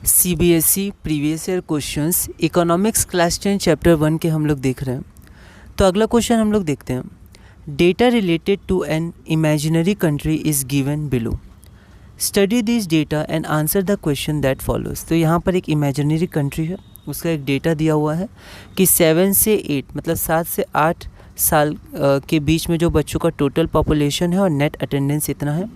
CBSE previous year questions economics class 10 chapter 1 के हम लोग देख रहे हैं। तो अगला क्वेश्चन हम लोग देखते हैं। Data related to an imaginary country is given below. Study this data and answer the question that follows. तो यहाँ पर एक इमेजिनरी कंट्री है, उसका एक डेटा दिया हुआ है कि 7 से 8 मतलब 7 से 8 साल के बीच में जो बच्चों का टोटल पॉपुलेशन है और नेट अटेंडेंस इतना है,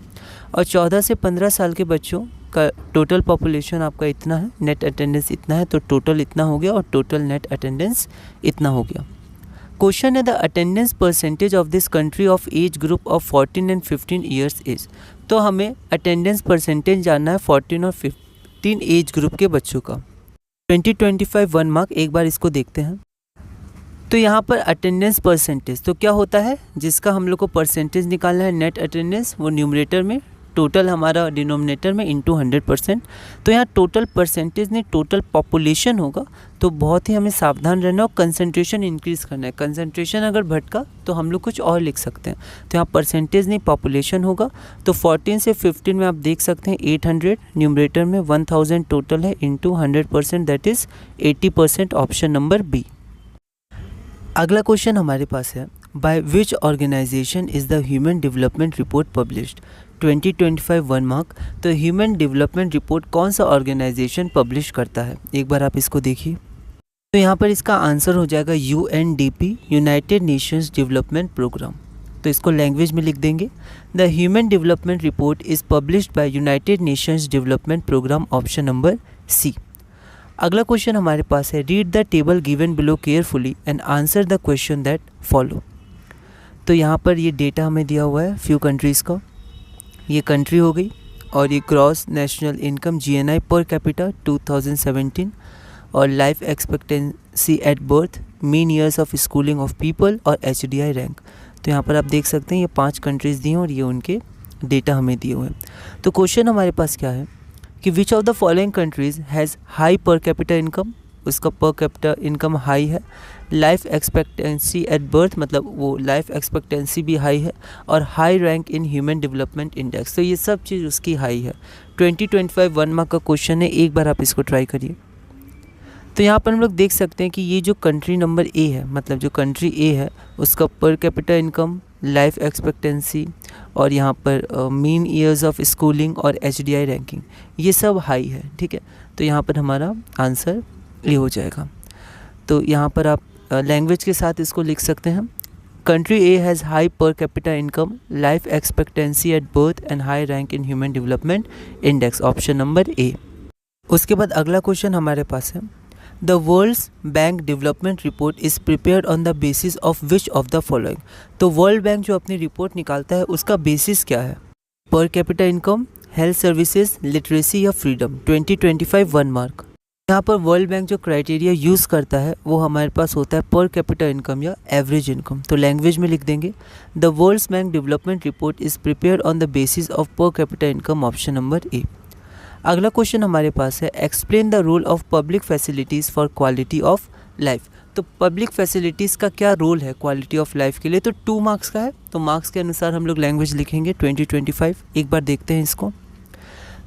और 14 से 15 साल के बच्चों का टोटल पॉपुलेशन आपका इतना है, नेट अटेंडेंस इतना है, तो टोटल इतना हो गया और टोटल नेट अटेंडेंस इतना हो गया। क्वेश्चन है the attendance percentage of this country of age group of 14 and 15 years is. तो हमें अटेंडेंस परसेंटेज जानना है 14 और 15 एज ग्रुप के बच्चों का। 2025 1 मार्क, एक बार इसको देखते हैं। तो यहाँ पर अटेंडेंस परसेंटेज तो क्या होता है, जिसका हम लोग को परसेंटेज निकालना है नेट अटेंडेंस, वो न्यूमरेटर में, टोटल हमारा डिनोमिनेटर में इंटू 100%। तो यहाँ टोटल परसेंटेज नहीं टोटल पॉपुलेशन होगा, तो बहुत ही हमें सावधान रहना और कंसंट्रेशन इंक्रीज़ करना है। कंसंट्रेशन अगर भटका तो हम लोग कुछ और लिख सकते हैं। तो यहाँ परसेंटेज नहीं पॉपुलेशन होगा। तो 14 से 15 में आप देख सकते हैं 800, न्यूमरेटर में 1000 टोटल है, into 100%, that is 80%, option number B. अगला क्वेश्चन हमारे पास है, by which organisation is the human development report published. 2025 1 mark. तो ह्यूमन डेवलपमेंट रिपोर्ट कौन सा ऑर्गेनाइजेशन पब्लिश करता है, एक बार आप इसको देखिए। तो यहाँ पर इसका आंसर हो जाएगा UNDP, United Nations development programme. तो इसको लैंग्वेज में लिख देंगे, the human development report is published by United Nations development programme, option number C. अगला क्वेश्चन हमारे पास है, read the table given below carefully and answer the question that follow. तो यहाँ पर ये डेटा हमें दिया हुआ है फ्यू कंट्रीज़ का। ये कंट्री हो गई, और ये gross national income GNI per capita 2017, और life expectancy at birth, mean years of schooling of people, और HDI रैंक। तो यहाँ पर आप देख सकते हैं ये 5 कंट्रीज़ दी हैं और ये उनके डेटा हमें दिए हुए हैं। तो क्वेश्चन हमारे पास क्या है कि विच of the following countries has high per capita income, उसका पर कैपिटा इनकम हाई है। लाइफ एक्सपेक्टेंसी एट बर्थ मतलब वो लाइफ एक्सपेक्टेंसी भी हाई है, और high rank in human development index. तो ये सब चीज़ उसकी हाई है। 2025 1 मार्क का क्वेश्चन है, एक बार आप इसको ट्राई करिए। तो यहाँ पर हम लोग देख सकते हैं कि ये जो कंट्री नंबर A है, मतलब जो कंट्री A है उसका पर कैपिटा इनकम, लाइफ एक्सपेक्टेंसी, और यहाँ पर मीन ईयर्स ऑफ स्कूलिंग और HDI रैंकिंग, ये सब हाई है। ठीक है, तो यहाँ पर हमारा आंसर ये हो जाएगा। तो यहाँ पर आप लैंग्वेज के साथ इसको लिख सकते हैं, country A has high per capita income, life expectancy at birth and high rank in human development index, option number A। उसके बाद अगला क्वेश्चन हमारे पास है, the world's bank development report is prepared on the basis of which of the following. तो world bank जो अपनी report निकालता है उसका बेसिस क्या है, per capita income, health services, literacy या फ्रीडम। 2025 1 मार्क। यहाँ पर वर्ल्ड बैंक जो क्राइटेरिया यूज़ करता है वो हमारे पास होता है पर कैपिटा इनकम या एवरेज इनकम। तो लैंग्वेज में लिख देंगे, the world's bank development report is prepared on the basis of per capita income, option number A। अगला क्वेश्चन हमारे पास है, explain the role of public facilities for quality of life. तो public facilities का क्या रोल है quality of life के लिए। तो 2 मार्क्स का है, तो मार्क्स के अनुसार हम लोग लैंग्वेज लिखेंगे 2025। एक बार देखते हैं इसको।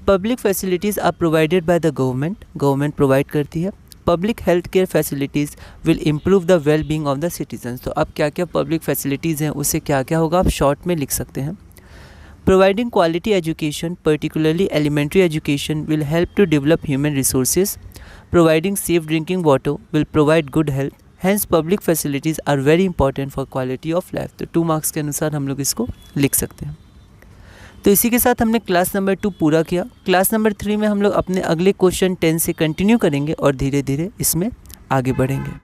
Public facilities are provided by the government, government provide करती है। Public health care facilities will improve the well being of the citizens. तो अब क्या क्या पब्लिक फैसिलिटीज़ हैं, उससे क्या क्या होगा आप शॉर्ट में लिख सकते हैं। Providing quality education, particularly elementary education, will help to develop human resources. Providing safe drinking water will provide good health. Hence, public facilities are very important for quality of life. तो 2 marks के अनुसार हम लोग इसको लिख सकते हैं। तो इसी के साथ हमने क्लास नंबर 2 पूरा किया। क्लास नंबर 3 में हम लोग अपने अगले क्वेश्चन 10 से कंटिन्यू करेंगे और धीरे धीरे इसमें आगे बढ़ेंगे।